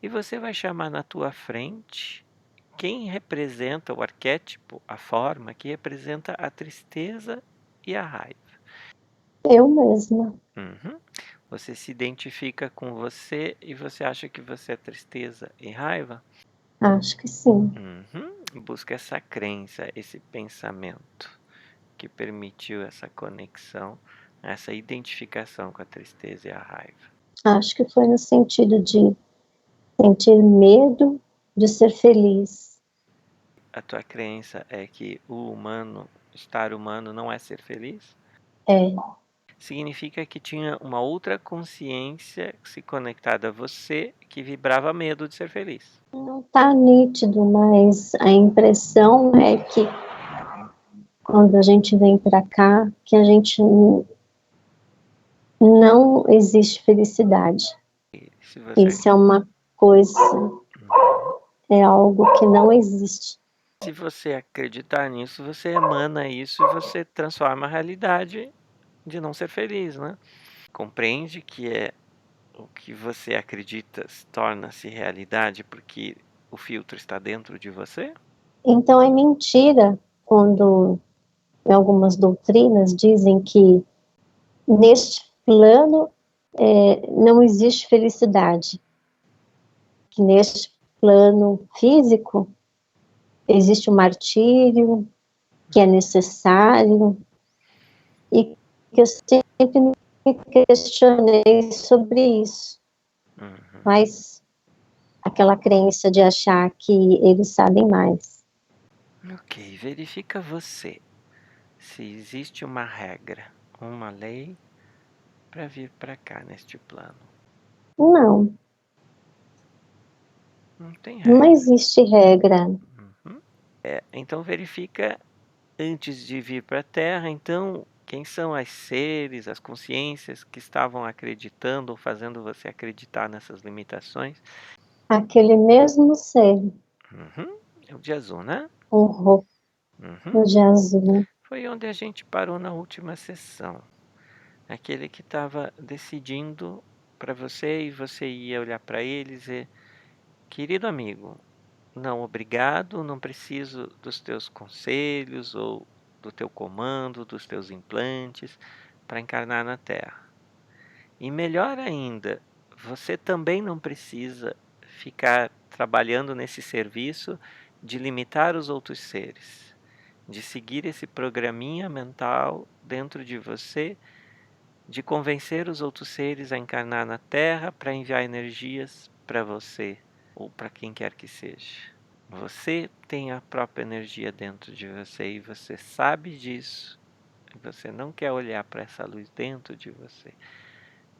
E você vai chamar na tua frente quem representa o arquétipo, a forma que representa a tristeza e a raiva. Eu mesma. Uhum. Você se identifica com você e você acha que você é tristeza e raiva? Acho que sim. Uhum. Busca essa crença, esse pensamento que permitiu essa conexão, essa identificação com a tristeza e a raiva. Acho que foi no sentido de sentir medo de ser feliz. A tua crença é que o humano, estar humano, não é ser feliz? É. Significa que tinha uma outra consciência se conectada a você que vibrava medo de ser feliz. Não está nítido, mas a impressão é que quando a gente vem para cá, que a gente não existe felicidade. E se você, Isso é uma coisa, é algo que não existe. se você acreditar nisso, você emana isso e você transforma a realidade de não ser feliz, né? Compreende que é o que você acredita torna-se realidade porque o filtro está dentro de você? Então é mentira quando em algumas doutrinas dizem que neste plano não existe felicidade, que neste plano físico existe o martírio, que é necessário, e que eu sempre me questionei sobre isso, Uhum. mas aquela crença de achar que eles sabem mais. Ok, verifica você se existe uma regra, uma lei para vir para cá neste plano. Não, Não tem não regra. existe regra. Uhum. Então verifica antes de vir para a Terra, então, quem são as seres, as consciências que estavam acreditando ou fazendo você acreditar nessas limitações? Aquele mesmo ser, Uhum. É o de azul, né? com roupa Uhum. de azul, Foi onde a gente parou na última sessão. Aquele que estava decidindo para você e você ia olhar para ele e dizer: querido amigo, não, obrigado, não preciso dos teus conselhos ou do teu comando, dos teus implantes para encarnar na Terra. E melhor ainda, você também não precisa ficar trabalhando nesse serviço de limitar os outros seres, de seguir esse programinha mental dentro de você, de convencer os outros seres a encarnar na Terra para enviar energias para você ou para quem quer que seja. Você tem a própria energia dentro de você e você sabe disso. E você não quer olhar para essa luz dentro de você.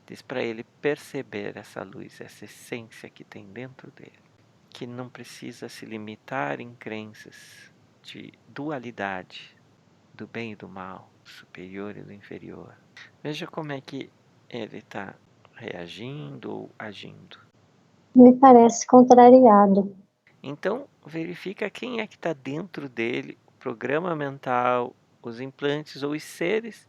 Diz para ele perceber essa luz, essa essência que tem dentro dele. Que não precisa se limitar em crenças de dualidade, do bem e do mal, do superior e do inferior. Veja como é que ele está reagindo ou agindo. me parece contrariado. Então, verifica quem é que está dentro dele, o programa mental, os implantes ou os seres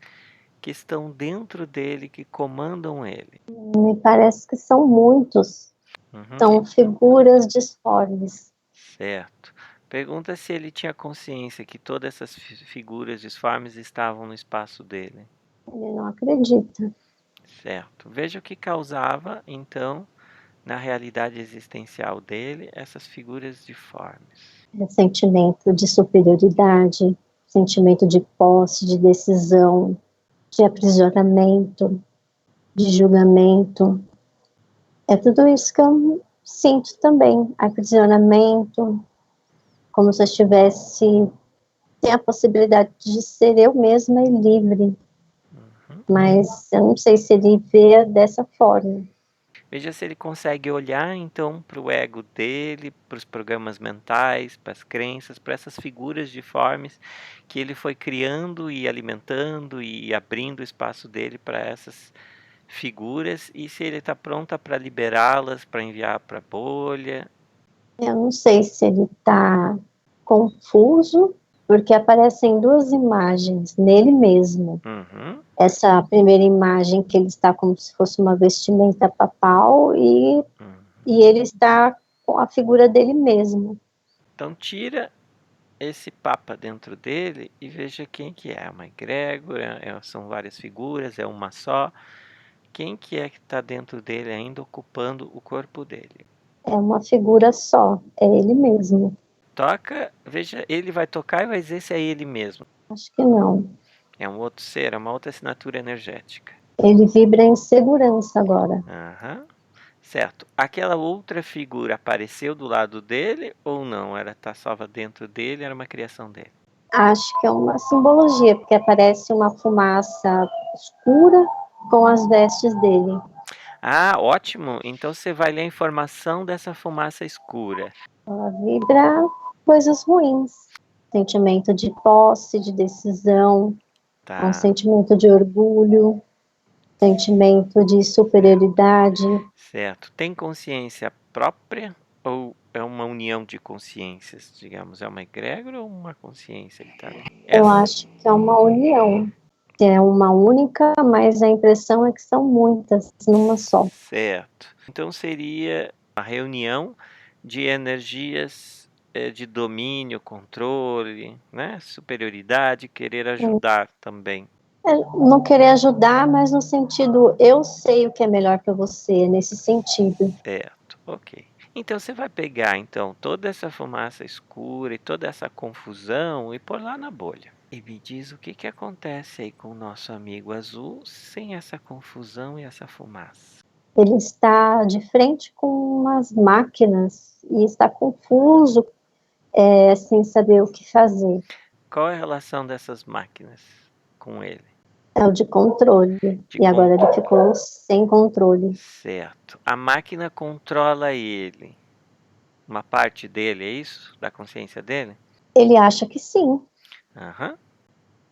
que estão dentro dele, que comandam ele. Me parece que são muitos, Uhum, são figuras disformes. certo. Pergunta se ele tinha consciência que todas essas figuras disformes estavam no espaço dele. Ele não acredita. Certo. Veja o que causava, então, na realidade existencial dele, essas figuras disformes. É sentimento de superioridade, sentimento de posse, de decisão, de aprisionamento, de julgamento. É tudo isso que eu sinto também, aprisionamento, como se eu estivesse sem a possibilidade de ser eu mesma e livre, Uhum. mas eu não sei se ele vê dessa forma. Veja se ele consegue olhar então para o ego dele, para os programas mentais, para as crenças, para essas figuras difformes que ele foi criando e alimentando e abrindo o espaço dele para essas figuras, e se ele está pronto para liberá-las, para enviar para a bolha. Eu não sei se ele está confuso, porque aparecem duas imagens nele mesmo. Uhum, Essa primeira imagem que ele está como se fosse uma vestimenta papal e uhum. e ele está com a figura dele mesmo. Então tira esse papa dentro dele e veja quem que é. Uma egrégora, são várias figuras, é uma só. Quem que é que está dentro dele ainda ocupando o corpo dele? É uma figura só, é ele mesmo. Toca, veja, ele vai tocar e vai dizer se é ele mesmo. Acho que não. É um outro ser, é uma outra assinatura energética. Ele vibra em segurança agora. Aham. Certo. Aquela outra figura apareceu do lado dele ou não? Ela estava dentro dele, era uma criação dele? Acho que é uma simbologia, porque aparece uma fumaça escura com as vestes dele. Ah, ótimo! Então você vai ler a informação dessa fumaça escura. Ela vibra coisas ruins. Sentimento de posse, de decisão, é um Tá, sentimento de orgulho, sentimento de superioridade. certo. Tem consciência própria ou é uma união de consciências, digamos? É uma egrégora ou uma consciência que está ali? Eu acho que é uma união. É uma única, mas a impressão é que são muitas numa só. Certo. Então seria a reunião de energias de domínio, controle, né? Superioridade, querer ajudar também. É, não querer ajudar, mas no sentido, eu sei o que é melhor para você, nesse sentido. Certo, ok. Então você vai pegar então toda essa fumaça escura e toda essa confusão e pôr lá na bolha. E me diz o que que acontece aí com o nosso amigo azul sem essa confusão e essa fumaça. Ele está de frente com umas máquinas e está confuso, sem saber o que fazer. Qual é a relação dessas máquinas com ele? É o de controle. De E con- agora ele ficou sem controle. Certo. A máquina controla ele. Uma parte dele, é isso? Da consciência dele? Ele acha que sim. Aham.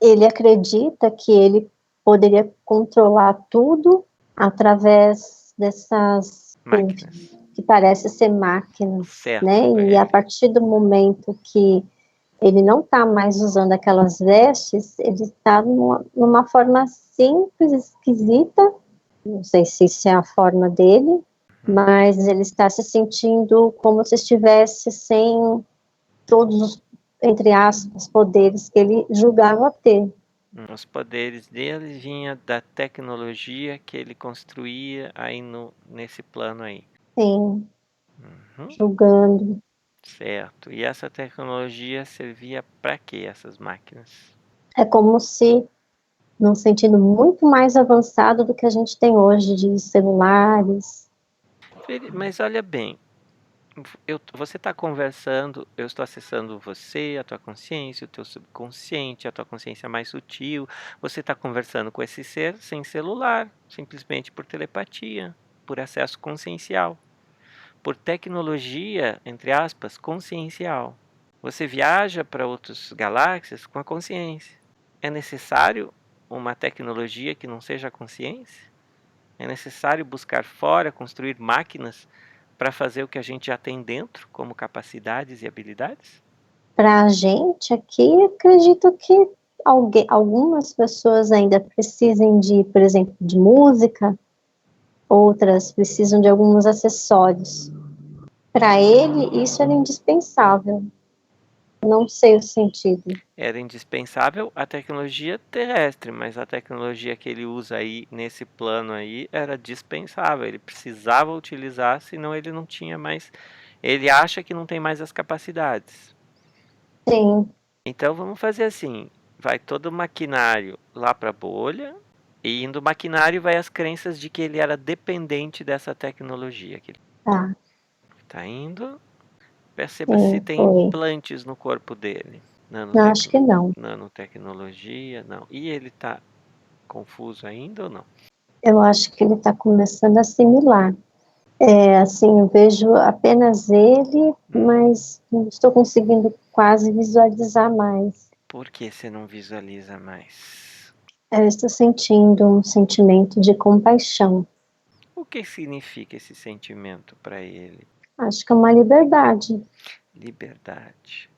Ele acredita que ele poderia controlar tudo através dessas Máquinas. que parecem ser máquinas, Certo. né? E a partir do momento que ele não está mais usando aquelas vestes, ele está numa forma simples, esquisita, não sei se isso é a forma dele, mas ele está se sentindo como se estivesse sem todos os, entre aspas, poderes que ele julgava ter. Os poderes dele vinha da tecnologia que ele construía aí nesse plano aí. Sim, Uhum. julgando. Certo. E essa tecnologia servia para quê, essas máquinas? É como se, num sentido muito mais avançado do que a gente tem hoje, de celulares. Mas olha bem, você está conversando, eu estou acessando você, a tua consciência, o teu subconsciente, a tua consciência mais sutil. Você está conversando com esse ser sem celular, simplesmente por telepatia, por acesso consciencial, por tecnologia, entre aspas, consciencial. Você viaja para outras galáxias com a consciência. É necessário uma tecnologia que não seja a consciência? É necessário buscar fora, construir máquinas para fazer o que a gente já tem dentro, como capacidades e habilidades? Para a gente aqui, acredito que algumas pessoas ainda precisem de, por exemplo, de música, outras precisam de alguns acessórios. Para ele, isso era indispensável. Não sei o sentido. Era indispensável a tecnologia terrestre, mas a tecnologia que ele usa aí nesse plano aí era dispensável. Ele precisava utilizar, senão ele não tinha mais. Ele acha que não tem mais as capacidades. Sim, Então vamos fazer assim: vai todo o maquinário lá para a bolha, e indo o maquinário vai as crenças de que ele era dependente dessa tecnologia. Que ele tá. está indo. Perceba se Sim, tem foi. implantes no corpo dele. Não, acho que não. Nanotecnologia, não. E ele está confuso ainda ou não? Eu acho que ele está começando a assimilar. Assim, eu vejo apenas ele, mas não estou conseguindo quase visualizar mais. Por que você não visualiza mais? Eu estou sentindo um sentimento de compaixão. O que significa esse sentimento para ele? Acho que é uma liberdade. Liberdade.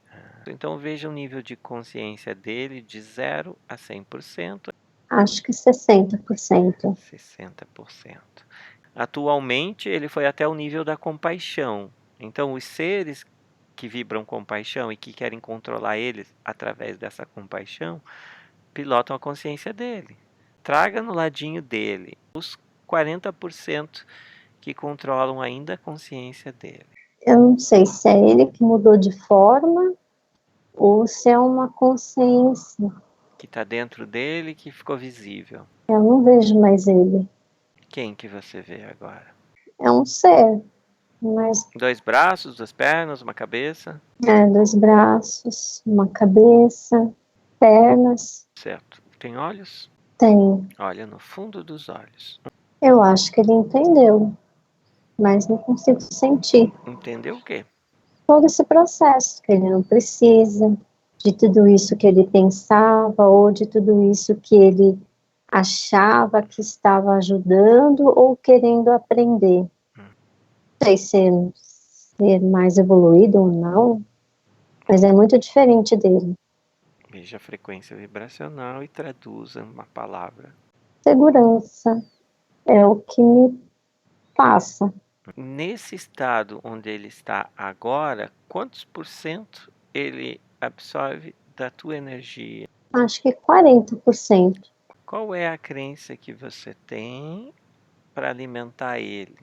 Então veja o nível de consciência dele de 0 a 100%. Acho que 60%. 60%. Atualmente, ele foi até o nível da compaixão. Então, os seres que vibram compaixão e que querem controlar eles através dessa compaixão, pilotam a consciência dele. Traga no ladinho dele os 40% que controlam ainda a consciência dele. Eu não sei se é ele que mudou de forma ou se é uma consciência. Que está dentro dele, que ficou visível. Eu não vejo mais ele. Quem que você vê agora? É um ser, mas 2 braços, 2 pernas, uma cabeça? 2 braços, uma cabeça, pernas, Certo. Tem olhos? tem. Olha no fundo dos olhos. Eu acho que ele entendeu, mas não consigo sentir Entendeu o quê? todo esse processo, que ele não precisa de tudo isso que ele pensava ou de tudo isso que ele achava que estava ajudando ou querendo aprender. Não sei se ser mais evoluído ou não, mas é muito diferente dele. Veja a frequência vibracional e traduza uma palavra. Segurança é o que me passa. Nesse estado onde ele está agora, quantos por cento ele absorve da tua energia? Acho que 40%. Qual é a crença que você tem para alimentar ele?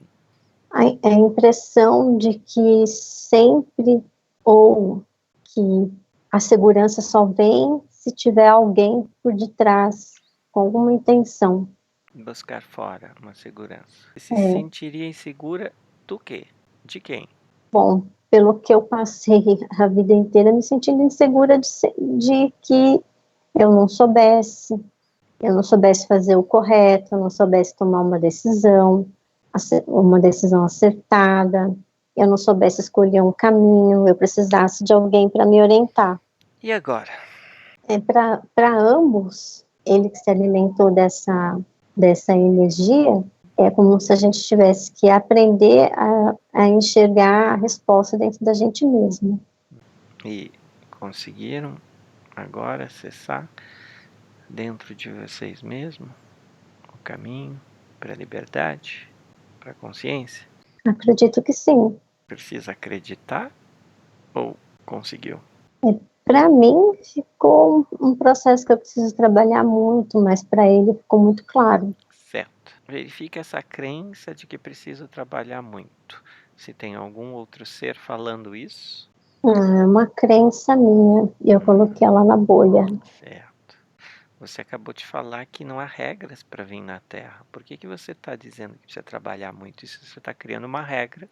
A impressão de que sempre, ou que a segurança só vem se tiver alguém por detrás, com alguma intenção. Buscar fora uma segurança. Você se É, sentiria insegura do quê? De quem? bom, pelo que eu passei a vida inteira me sentindo insegura de que eu não soubesse fazer o correto, eu não soubesse tomar uma decisão acertada, eu não soubesse escolher um caminho, eu precisasse de alguém para me orientar. E agora? Para ambos, ele que se alimentou dessa energia, é como se a gente tivesse que aprender a enxergar a resposta dentro da gente mesmo. E conseguiram agora acessar dentro de vocês mesmos o caminho para a liberdade, para a consciência? Acredito que sim. Precisa acreditar ou conseguiu? Para mim, ficou um processo que eu preciso trabalhar muito, mas para ele ficou muito claro. Certo. Verifique essa crença de que preciso trabalhar muito. Se tem algum outro ser falando isso? É uma crença minha, e eu coloquei ela na bolha. Certo. Você acabou de falar que não há regras para vir na Terra. Por que que você está dizendo que precisa trabalhar muito? Isso você está criando uma regra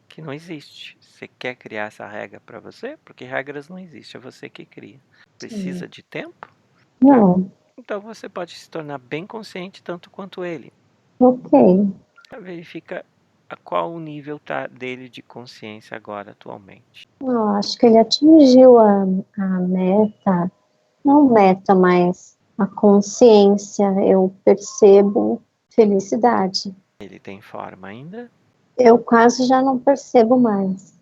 que não existe. Você quer criar essa regra para você? Porque regras não existem, é você que cria. Precisa de tempo? Não, Então você pode se tornar bem consciente tanto quanto ele. ok. Verifica a qual o nível dele de consciência agora atualmente. Eu acho que ele atingiu a meta, não meta, mas a consciência. Eu percebo felicidade. Ele tem forma ainda? Eu quase já não percebo mais.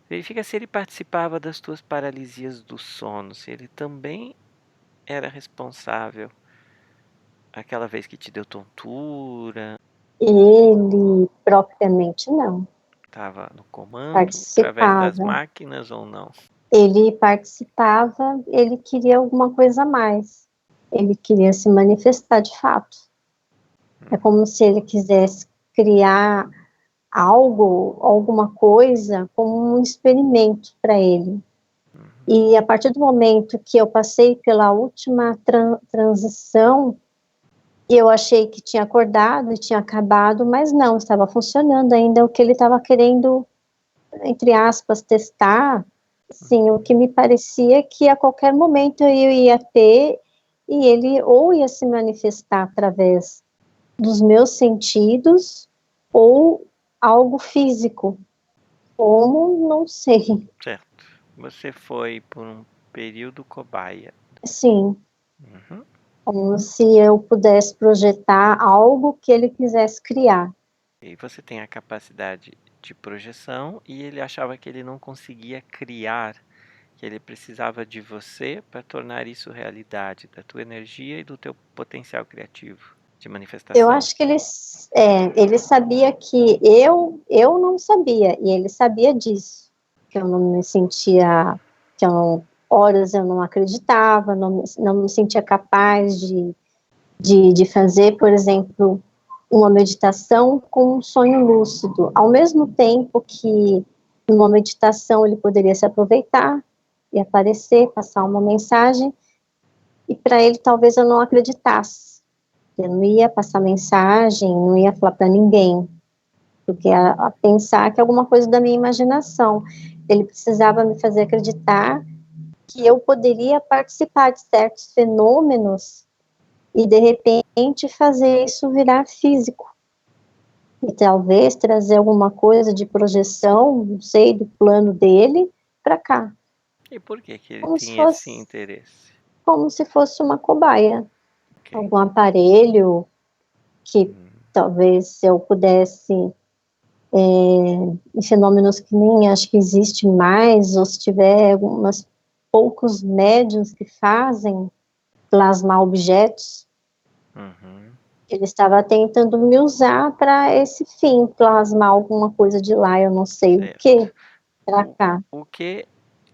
Verifica se ele participava das tuas paralisias do sono, se ele também era responsável aquela vez que te deu tontura, Ele propriamente não. estava no comando através das Participava. máquinas ou não? Ele participava, ele queria alguma coisa a mais. Ele queria se manifestar de fato. É como se ele quisesse criar algo, alguma coisa, como um experimento para ele. E a partir do momento que eu passei pela última transição, eu achei que tinha acordado e tinha acabado, mas não, estava funcionando ainda o que ele estava querendo, entre aspas, testar. Sim, o que me parecia que a qualquer momento eu ia ter, e ele ou ia se manifestar através dos meus sentidos ou algo físico, como não sei. Certo. Você foi por um período cobaia. Sim, Uhum. como se eu pudesse projetar algo que ele quisesse criar. E você tem a capacidade de projeção e ele achava que ele não conseguia criar, que ele precisava de você para tornar isso realidade, da tua energia e do teu potencial criativo. de Eu manifestação? acho que ele sabia que eu não sabia, e ele sabia disso, que eu não me sentia, horas eu não acreditava, não me sentia capaz de fazer, por exemplo, uma meditação com um sonho lúcido, ao mesmo tempo que numa meditação ele poderia se aproveitar e aparecer, passar uma mensagem, e para ele talvez eu não acreditasse. Eu não ia passar mensagem, não ia falar para ninguém, porque a pensar que é alguma coisa da minha imaginação. Ele precisava me fazer acreditar que eu poderia participar de certos fenômenos e, de repente, fazer isso virar físico. E talvez trazer alguma coisa de projeção, não sei, do plano dele para cá. E por que ele Como se tinha esse fosse, interesse? como se fosse uma cobaia. Ok. Algum aparelho que talvez eu pudesse, em fenômenos que nem acho que existe mais, ou se tiver algumas poucos médiuns que fazem, plasmar objetos. Uhum. Ele estava tentando me usar para esse fim, plasmar alguma coisa de lá, eu não sei o Certo. que, para cá. O que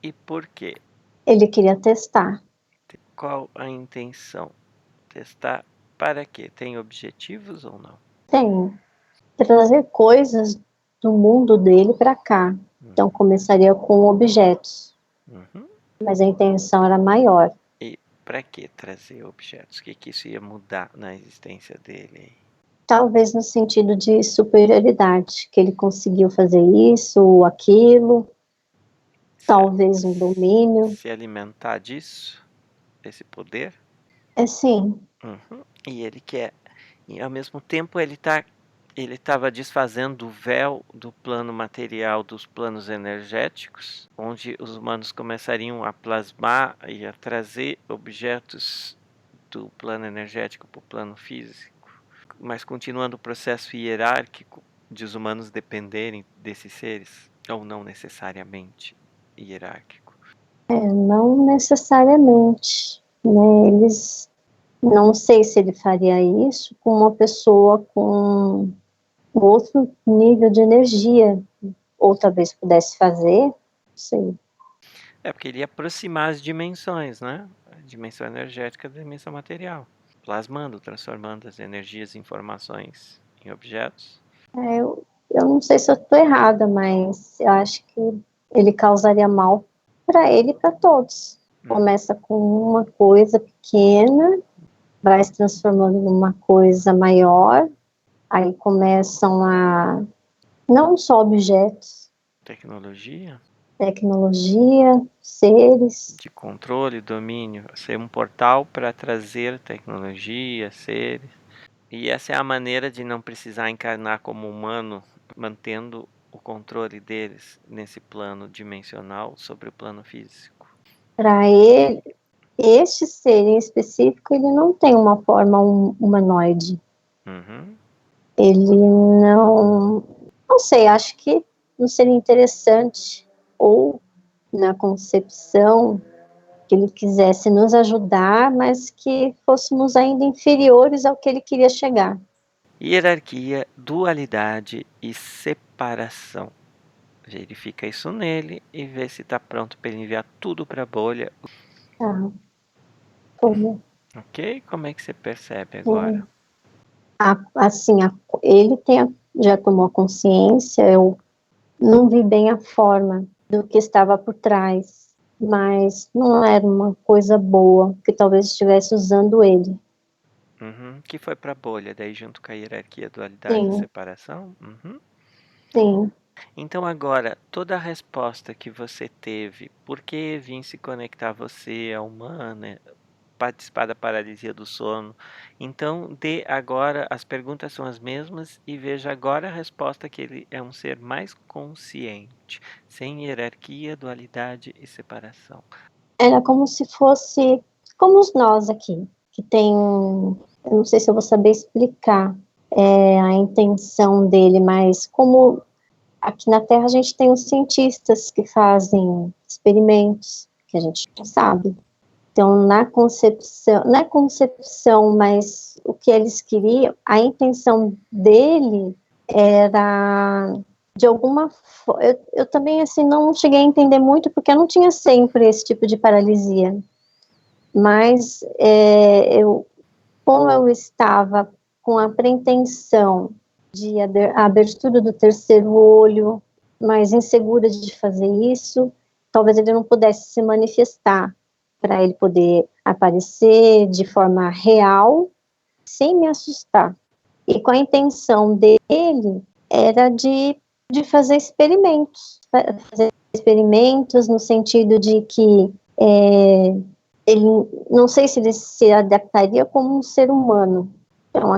e por quê? Ele queria testar. Qual a intenção? Testar para quê? Tem objetivos ou não? Tem. Trazer coisas do mundo dele para cá. Então começaria com objetos, Uhum. mas a intenção era maior. E para que trazer objetos? O que isso ia mudar na existência dele? Talvez no sentido de superioridade, que ele conseguiu fazer isso ou aquilo, Se, talvez um domínio. se alimentar disso, desse poder? É sim, Uhum. E ele quer. E ao mesmo tempo ele estava desfazendo o véu do plano material dos planos energéticos, onde os humanos começariam a plasmar e a trazer objetos do plano energético para o plano físico, mas continuando o processo hierárquico de os humanos dependerem desses seres, ou não necessariamente hierárquico. não necessariamente, né? Eles, não sei se ele faria isso com uma pessoa com outro nível de energia, ou talvez pudesse fazer, não sei. É porque ele ia aproximar as dimensões, né? A dimensão energética da dimensão material, plasmando, transformando as energias e informações em objetos. Eu não sei se eu estou errada, mas eu acho que ele causaria mal para ele e para todos. Começa com uma coisa pequena, vai se transformando numa coisa maior, aí começam a, não só objetos, Tecnologia tecnologia, seres. de controle, domínio, ser um portal para trazer tecnologia, seres. E essa é a maneira de não precisar encarnar como humano, mantendo o controle deles nesse plano dimensional sobre o plano físico. Para ele, este ser em específico, ele não tem uma forma humanoide. Uhum. Ele não sei, acho que não seria interessante, ou na concepção que ele quisesse nos ajudar, mas que fôssemos ainda inferiores ao que ele queria chegar. Hierarquia, dualidade e separação. Verifica isso nele e vê se está pronto para ele enviar tudo para a bolha. Tá, como, Ok? Como é que você percebe agora? assim, ele já tomou consciência, eu não vi bem a forma do que estava por trás, mas não era uma coisa boa, que talvez estivesse usando ele. Uhum. Que foi para a bolha, daí junto com a hierarquia, dualidade e Sim, separação. Uhum. sim. Então agora, toda a resposta que você teve, por que vim se conectar a você, a humana, participar da paralisia do sono. Então, dê agora, as perguntas são as mesmas e veja agora a resposta que ele é um ser mais consciente, sem hierarquia, dualidade e separação. Era como se fosse, como nós aqui, que tem, eu não sei se eu vou saber explicar a intenção dele, mas como aqui na Terra a gente tem os cientistas que fazem experimentos, que a gente não sabe. Então, na concepção, mas o que eles queriam, a intenção dele era, de alguma forma, eu também, assim, não cheguei a entender muito, porque eu não tinha sempre esse tipo de paralisia, mas como eu estava com a pretensão de a abertura do terceiro olho, mas insegura de fazer isso, talvez ele não pudesse se manifestar, para ele poder aparecer de forma real, sem me assustar. E com a intenção dele era de fazer experimentos no sentido de que ele, não sei se ele se adaptaria como um ser humano. Então,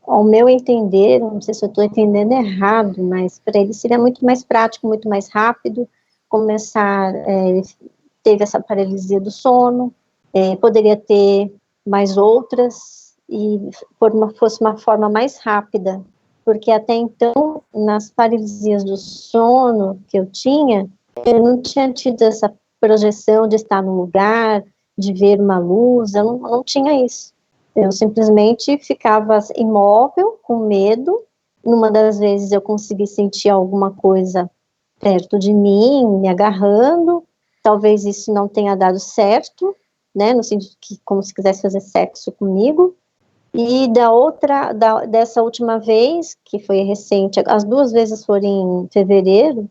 ao meu entender, não sei se eu estou entendendo errado, mas para ele seria muito mais prático, muito mais rápido começar. Ele teve essa paralisia do sono, poderia ter mais outras, e fosse uma forma mais rápida, porque até então, nas paralisias do sono que eu não tinha tido essa projeção de estar num lugar, de ver uma luz, eu não tinha isso. Eu simplesmente ficava imóvel, com medo. Numa das vezes eu consegui sentir alguma coisa perto de mim, me agarrando. Talvez isso não tenha dado certo, né, no sentido que como se quisesse fazer sexo comigo. E dessa última vez, que foi recente, as duas vezes foram em fevereiro,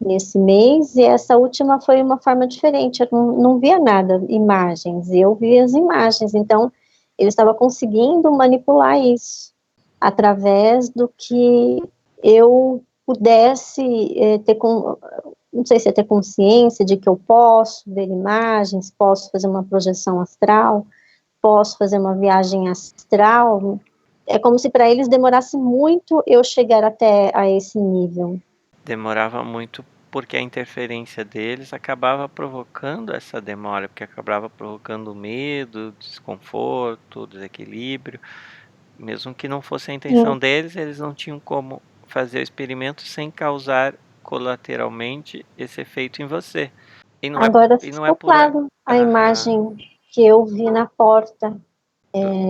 nesse mês, e essa última foi uma forma diferente, eu não via nada, imagens, eu via as imagens, então ele estava conseguindo manipular isso, através do que eu pudesse não sei se é ter consciência de que eu posso ver imagens, posso fazer uma projeção astral, posso fazer uma viagem astral, é como se para eles demorasse muito eu chegar até a esse nível. Demorava muito porque a interferência deles acabava provocando essa demora, porque acabava provocando medo, desconforto, desequilíbrio. Mesmo que não fosse a intenção deles, eles não tinham como fazer o experimento sem causar colateralmente esse efeito em você. Agora E não é ficou por claro a Aham. imagem que eu vi na porta.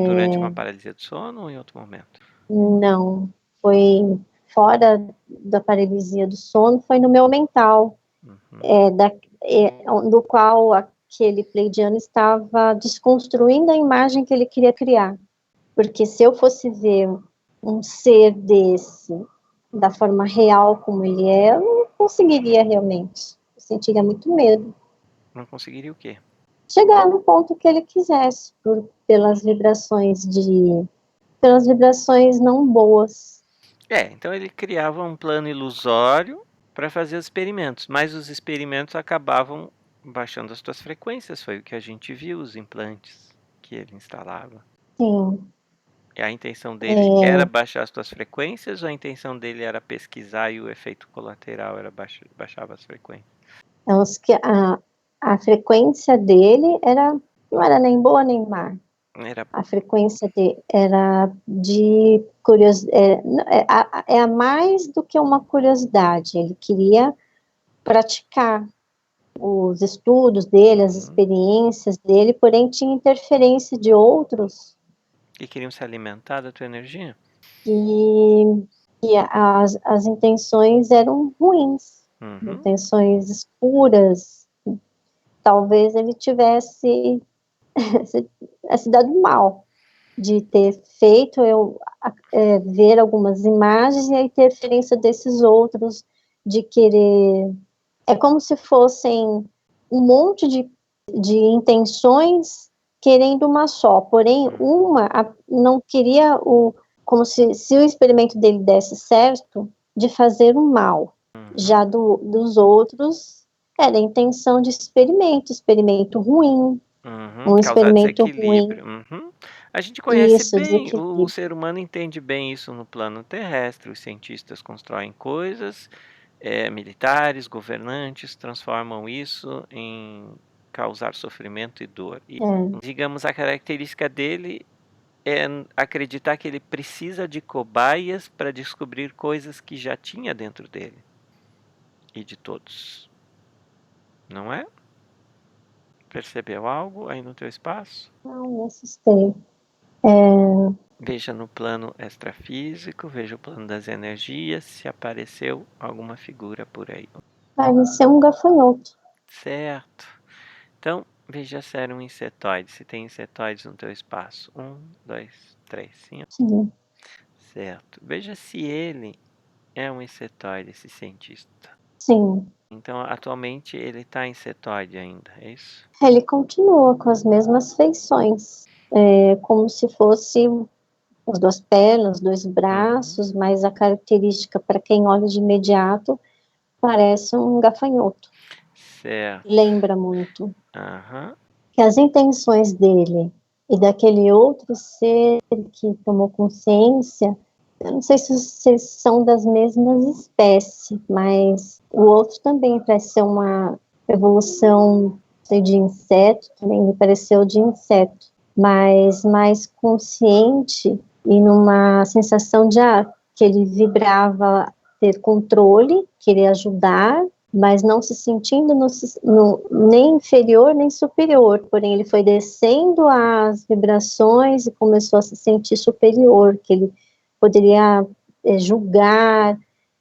Durante uma paralisia do sono ou em outro momento? Não, foi fora da paralisia do sono, foi no meu mental, Uhum. do qual aquele pleidiano estava desconstruindo a imagem que ele queria criar. Porque se eu fosse ver um ser desse da forma real como ele é, eu não conseguiria realmente. Eu sentiria muito medo. Não conseguiria o quê? Chegar no ponto que ele quisesse, pelas vibrações não boas. Então ele criava um plano ilusório para fazer os experimentos, mas os experimentos acabavam baixando as tuas frequências, foi o que a gente viu, os implantes que ele instalava. Sim. E a intenção dele era baixar as tuas frequências ou a intenção dele era pesquisar e o efeito colateral era baixava as frequências? Então, a frequência dele não era nem boa nem má. Era A frequência era de curiosidade, é a mais do que uma curiosidade. Ele queria praticar os estudos dele, as experiências dele, porém tinha interferência de outros que queriam se alimentar da tua energia? e as intenções eram ruins, intenções escuras. Talvez ele tivesse se dado mal de ter feito eu ver algumas imagens e a interferência desses outros de querer. É como se fossem um monte de intenções querendo uma só, porém uma não queria como se o experimento dele desse certo, de fazer o mal. Já dos outros era a intenção de experimento ruim, um Causar experimento ruim. desequilíbrio. A gente conhece Isso, bem, o desequilíbrio. ser humano entende bem isso no plano terrestre. Os cientistas constroem coisas, militares, governantes transformam isso em causar sofrimento e dor. E, digamos, a característica dele é acreditar que ele precisa de cobaias para descobrir coisas que já tinha dentro dele e de todos. Não é? Percebeu algo aí no teu espaço? Não, me assustei. Veja no plano extrafísico, veja o plano das energias, se apareceu alguma figura por aí. Pareceu um gafanhoto. Certo. Então, veja se era um insetóide, se tem insetóides no teu espaço. 1, 2, 3, 5. Sim, Certo. Veja se ele é um insetóide, esse cientista. sim. Então, atualmente ele está insetóide ainda, é isso? Ele continua com as mesmas feições, como se fosse as duas pernas, dois braços, mas a característica, para quem olha de imediato, parece um gafanhoto. Certo. Lembra muito. Aham. Que as intenções dele e daquele outro ser que tomou consciência, eu não sei se são das mesmas espécies, mas o outro também parece ser uma evolução, sei, de inseto, também me pareceu de inseto, mas mais consciente e numa sensação de que ele vibrava ter controle, querer ajudar, mas não se sentindo nem inferior nem superior, porém ele foi descendo as vibrações e começou a se sentir superior, que ele poderia julgar,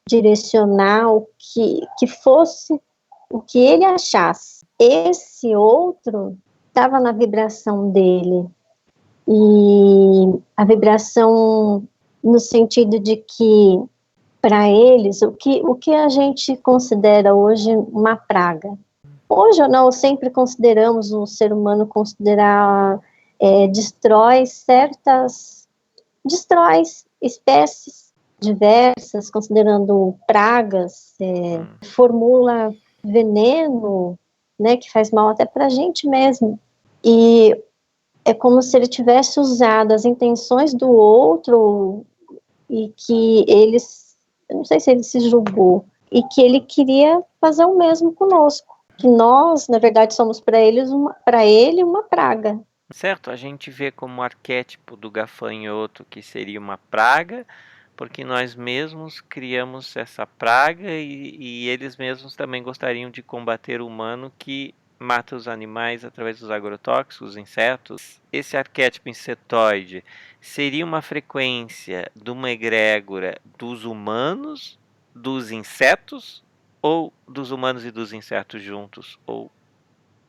direcionar que fosse o que ele achasse. Esse outro estava na vibração dele, e a vibração no sentido de que para eles, o que a gente considera hoje uma praga. Hoje ou não, sempre consideramos o ser humano considerar, destrói espécies diversas, considerando pragas, formula veneno, né, que faz mal até para a gente mesmo. E é como se ele tivesse usado as intenções do outro e que eles, eu não sei se ele se julgou, e que ele queria fazer o mesmo conosco, que nós, na verdade, somos para ele uma praga. Certo, a gente vê como arquétipo do gafanhoto que seria uma praga, porque nós mesmos criamos essa praga e eles mesmos também gostariam de combater o humano que mata os animais através dos agrotóxicos, insetos. Esse arquétipo insetóide seria uma frequência de uma egrégora dos humanos, dos insetos, ou dos humanos e dos insetos juntos, ou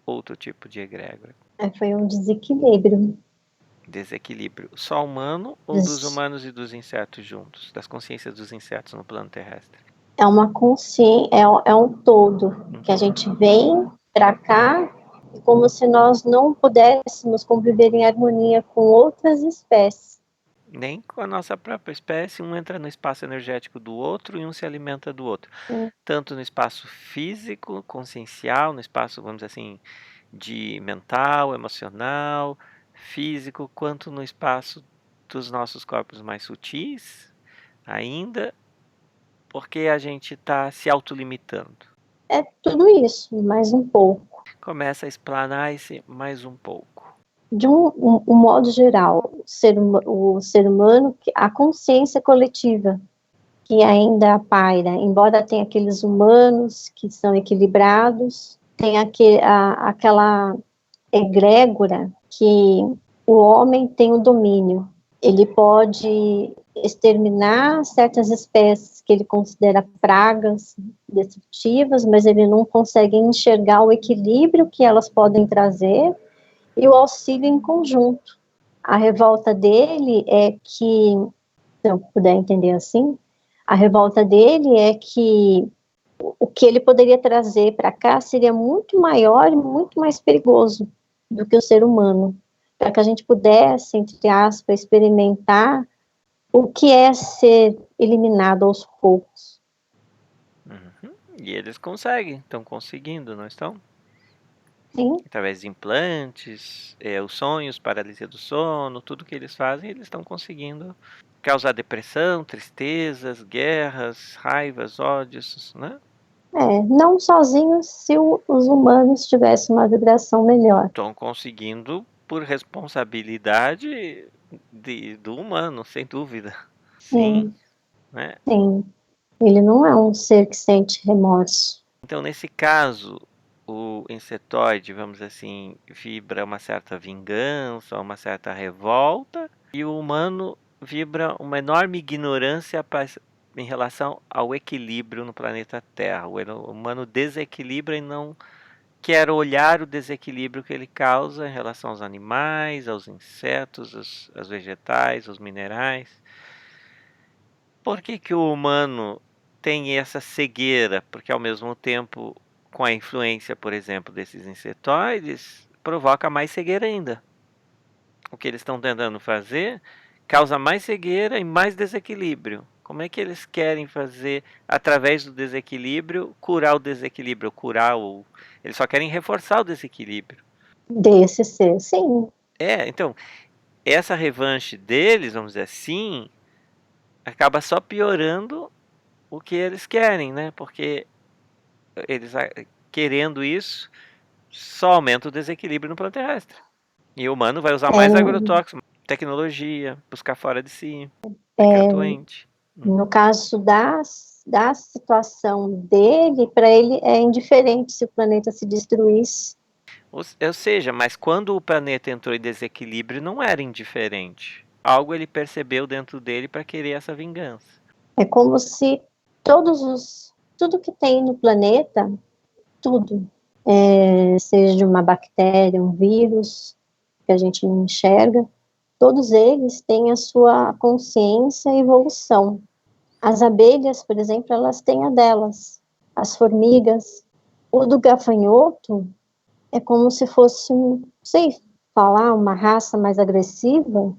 outro tipo de egrégora? Foi um desequilíbrio. Desequilíbrio só humano ou dos humanos e dos insetos juntos? Das consciências dos insetos no plano terrestre? É uma consciência, é um todo, que a gente vem para cá como se nós não pudéssemos conviver em harmonia com outras espécies. Nem com a nossa própria espécie, um entra no espaço energético do outro e um se alimenta do outro. Tanto no espaço físico, consciencial, no espaço, vamos dizer assim, de mental, emocional, físico, quanto no espaço dos nossos corpos mais sutis, ainda, porque a gente está se autolimitando. É tudo isso, mais um pouco. Começa a explanar esse mais um pouco. De um modo geral, o ser humano, a consciência coletiva que ainda paira, embora tenha aqueles humanos que são equilibrados, tem aquela egrégora que o homem tem o domínio. Ele pode exterminar certas espécies que ele considera pragas destrutivas, mas ele não consegue enxergar o equilíbrio que elas podem trazer e o auxílio em conjunto. A revolta dele é que, se eu puder entender assim, a revolta dele é que o que ele poderia trazer para cá seria muito maior e muito mais perigoso do que o ser humano, para que a gente pudesse, entre aspas, experimentar o que é ser eliminado aos poucos. E eles conseguem, estão conseguindo, não estão? Sim. Através de implantes, os sonhos, paralisia do sono, tudo que eles fazem, eles estão conseguindo causar depressão, tristezas, guerras, raivas, ódios, né? Não sozinhos se os humanos tivessem uma vibração melhor. Estão conseguindo por responsabilidade do humano, sem dúvida. Sim, né? Sim. Ele não é um ser que sente remorso. Então, nesse caso, o insetoide, vamos dizer assim, vibra uma certa vingança, uma certa revolta, e o humano vibra uma enorme ignorância em relação ao equilíbrio no planeta Terra. O humano desequilibra e não quer olhar o desequilíbrio que ele causa em relação aos animais, aos insetos, aos vegetais, aos minerais. Por que que o humano tem essa cegueira? Porque ao mesmo tempo, com a influência, por exemplo, desses insetoides, provoca mais cegueira ainda. O que eles estão tentando fazer causa mais cegueira e mais desequilíbrio. Como é que eles querem fazer, através do desequilíbrio, curar o desequilíbrio? Eles só querem reforçar o desequilíbrio. Desse ser, sim. Então, essa revanche deles, vamos dizer assim, acaba só piorando o que eles querem, né? Porque eles querendo isso, só aumenta o desequilíbrio no plano terrestre. E o humano vai usar mais agrotóxicos, tecnologia, buscar fora de si, ficar doente. No caso da situação dele, para ele é indiferente se o planeta se destruísse. Ou seja, mas quando o planeta entrou em desequilíbrio, não era indiferente. Algo ele percebeu dentro dele para querer essa vingança. É como se tudo que tem no planeta, tudo, seja de uma bactéria, um vírus, que a gente não enxerga, todos eles têm a sua consciência e evolução. As abelhas, por exemplo, elas têm a delas. As formigas. O do gafanhoto é como se fosse, não sei falar, uma raça mais agressiva.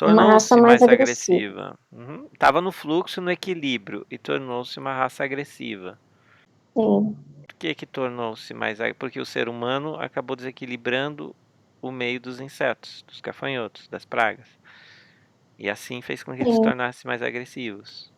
Uma raça Tornou-se mais mais agressiva. agressiva. Estava no fluxo, no equilíbrio, e tornou-se uma raça agressiva. Sim. Por que tornou-se mais agressiva? Porque o ser humano acabou desequilibrando o meio dos insetos, dos gafanhotos, das pragas. E assim fez com que eles se Sim. tornassem mais agressivos.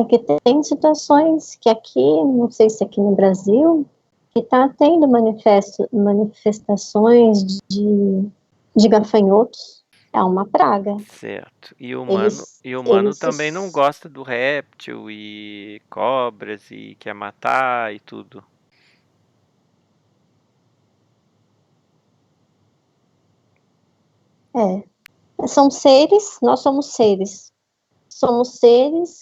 Que tem situações que aqui, não sei se aqui no Brasil, que está tendo manifestações de gafanhotos. É uma praga. Certo. E o Eles, humano eles também não se gosta do réptil e cobras e quer matar e tudo. São seres, nós somos seres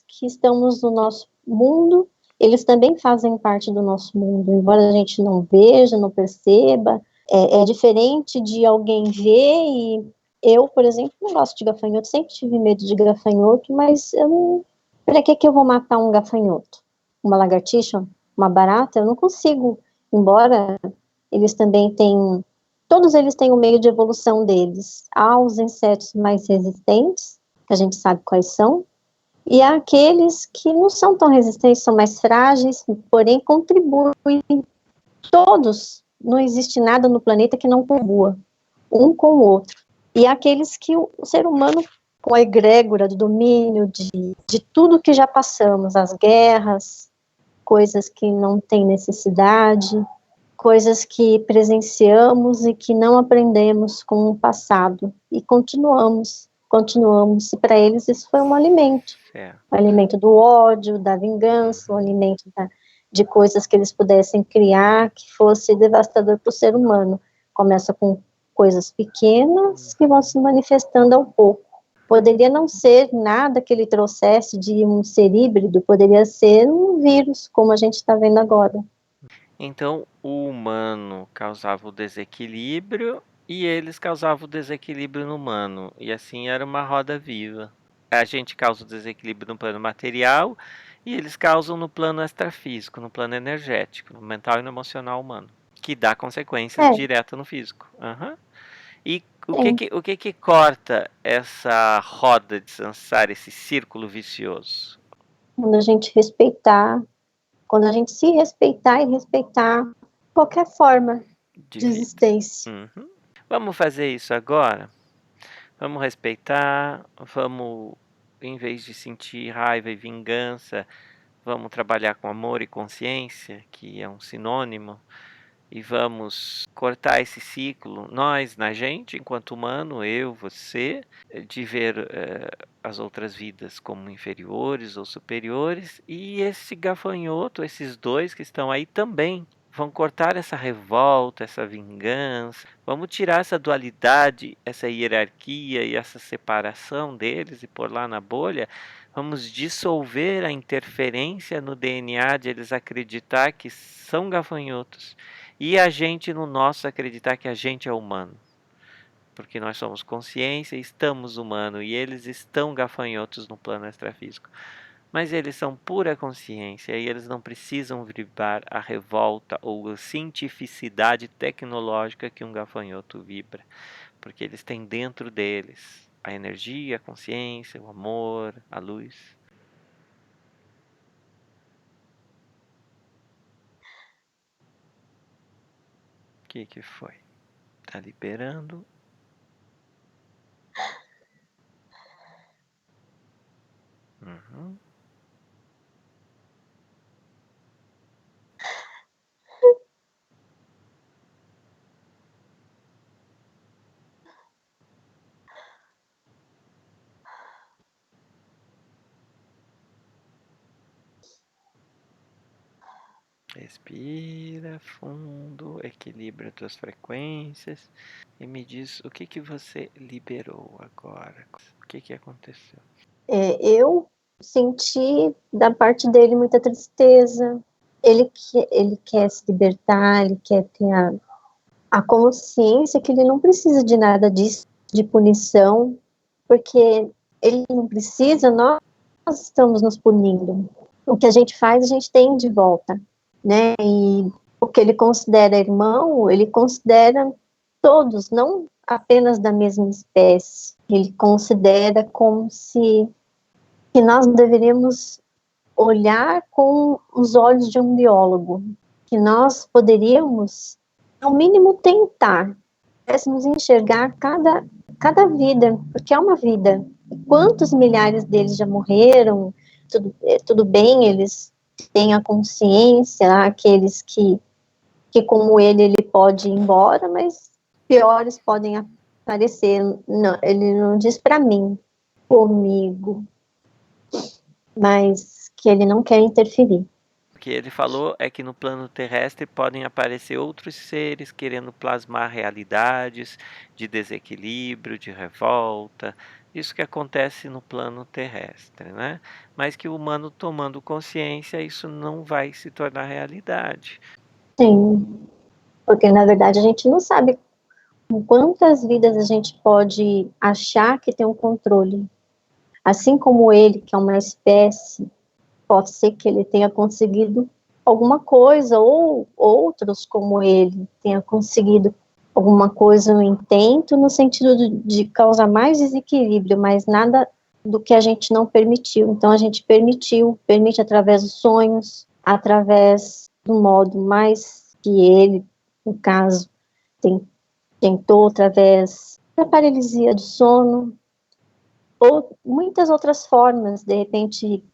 que estamos no nosso mundo, eles também fazem parte do nosso mundo, embora a gente não veja, não perceba, é diferente de alguém ver e eu, por exemplo, não gosto de gafanhoto, sempre tive medo de gafanhoto, mas eu não, para que eu vou matar um gafanhoto? Uma lagartixa? Uma barata? Eu não consigo, embora eles também têm, todos eles têm um meio de evolução deles. Há os insetos mais resistentes, que a gente sabe quais são, e há aqueles que não são tão resistentes, são mais frágeis, porém contribuem. Todos, não existe nada no planeta que não contribua, um com o outro. E há aqueles que o ser humano, com a egrégora do domínio de tudo que já passamos, as guerras, coisas que não têm necessidade, coisas que presenciamos e que não aprendemos com o passado e continuamos, e para eles isso foi um alimento, o alimento do ódio, da vingança, o alimento de coisas que eles pudessem criar que fosse devastador para o ser humano. Começa com coisas pequenas que vão se manifestando ao pouco. Poderia não ser nada que ele trouxesse de um ser híbrido, poderia ser um vírus, como a gente está vendo agora. Então, o humano causava o desequilíbrio e eles causavam o desequilíbrio no humano. E assim era uma roda viva. A gente causa o desequilíbrio no plano material e eles causam no plano extrafísico, no plano energético, no mental e no emocional humano, que dá consequências diretas no físico. E o que corta essa roda de samsara, esse círculo vicioso? Quando a gente respeitar, quando a gente se respeitar e respeitar qualquer forma de existência. Vamos fazer isso agora? Vamos respeitar, vamos, em vez de sentir raiva e vingança, vamos trabalhar com amor e consciência, que é um sinônimo, e vamos cortar esse ciclo, nós, na gente, enquanto humano, eu, você, de ver as outras vidas como inferiores ou superiores, e esse gafanhoto, esses dois que estão aí também, vão cortar essa revolta, essa vingança. Vamos tirar essa dualidade, essa hierarquia e essa separação deles e pôr lá na bolha. Vamos dissolver a interferência no DNA de eles acreditar que são gafanhotos e a gente no nosso acreditar que a gente é humano. Porque nós somos consciência, estamos humanos e eles estão gafanhotos no plano extrafísico. Mas eles são pura consciência e eles não precisam vibrar a revolta ou a cientificidade tecnológica que um gafanhoto vibra, porque eles têm dentro deles a energia, a consciência, o amor, a luz. O que foi? Tá liberando? Uhum. Respira fundo, equilibra tuas frequências e me diz o que você liberou agora. O que aconteceu? Eu senti da parte dele muita tristeza. Ele quer se libertar, ele quer ter a consciência que ele não precisa de nada disso, de punição, porque ele não precisa, nós estamos nos punindo. O que a gente faz, a gente tem de volta, né? E o que ele considera irmão, ele considera todos, não apenas da mesma espécie. Ele considera como se que nós deveríamos olhar com os olhos de um biólogo, que nós poderíamos, ao mínimo, tentar, pudéssemos enxergar cada vida, porque é uma vida. Quantos milhares deles já morreram? Tudo bem, eles têm a consciência, aqueles que como ele pode ir embora, mas piores podem aparecer. Não, ele não diz para mim, comigo, mas que ele não quer interferir. O que ele falou é que no plano terrestre podem aparecer outros seres querendo plasmar realidades de desequilíbrio, de revolta, isso que acontece no plano terrestre, né? Mas que o humano tomando consciência, isso não vai se tornar realidade. Sim, porque na verdade a gente não sabe com quantas vidas a gente pode achar que tem um controle. Assim como ele, que é uma espécie, pode ser que ele tenha conseguido alguma coisa, ou outros como ele tenha conseguido alguma coisa, um intento, no sentido de causar mais desequilíbrio, mas nada do que a gente não permitiu. Então a gente permite através dos sonhos, através do modo mais que ele, no caso, tentou através da paralisia do sono, ou muitas outras formas, de repente,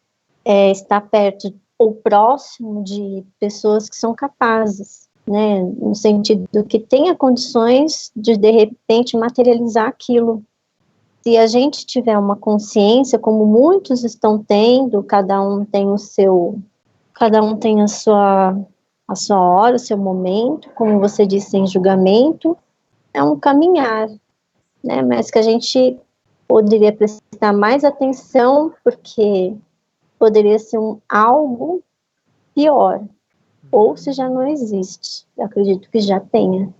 estar perto ou próximo de pessoas que são capazes, né, no sentido que tenha condições de repente, materializar aquilo. Se a gente tiver uma consciência, como muitos estão tendo, cada um tem a sua hora, o seu momento, como você disse, sem julgamento, é um caminhar, né, mas que a gente poderia prestar mais atenção, porque poderia ser algo pior, ou se já não existe. Eu acredito que já tenha.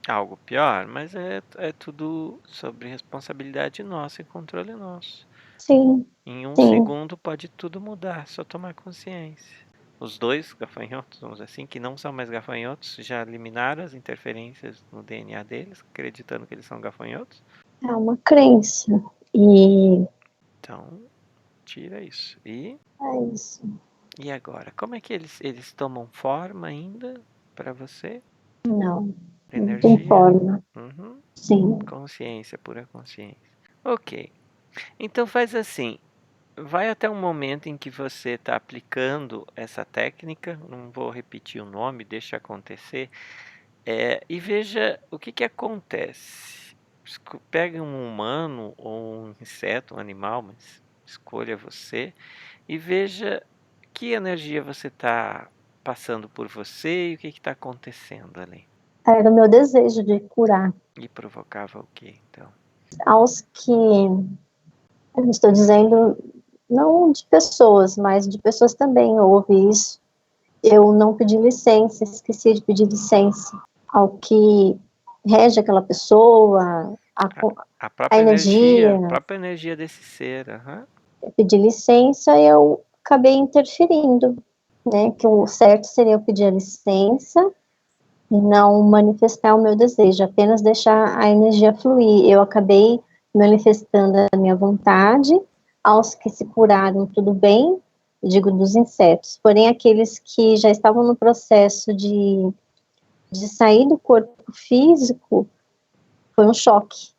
Algo pior, mas é tudo sobre responsabilidade nossa e controle nosso. Sim, Em um sim. segundo pode tudo mudar, só tomar consciência. Os dois gafanhotos, vamos dizer assim, que não são mais gafanhotos, já eliminaram as interferências no DNA deles, acreditando que eles são gafanhotos. É uma crença. E Então, tira isso. é isso. E agora? Como é que eles tomam forma ainda para você? Não, não tem Energia? forma. Uhum. Sim. Consciência, pura consciência. Ok. Então faz assim. Vai até um momento em que você está aplicando essa técnica, não vou repetir o nome, deixa acontecer, e veja o que acontece. Pega um humano ou um inseto, um animal, mas escolha você, e veja que energia você está passando por você e o que está acontecendo ali? Era o meu desejo de curar. E provocava o quê, então? Aos que, eu estou dizendo, não de pessoas, mas de pessoas também houve isso. Eu não pedi licença, esqueci de pedir licença ao que rege aquela pessoa, A a energia. própria energia desse ser. Uhum. Eu pedi licença e eu acabei interferindo, né? Que o certo seria eu pedir a licença e não manifestar o meu desejo, apenas deixar a energia fluir. Eu acabei manifestando a minha vontade, aos que se curaram, tudo bem, digo dos insetos, porém aqueles que já estavam no processo de sair do corpo físico, foi um choque.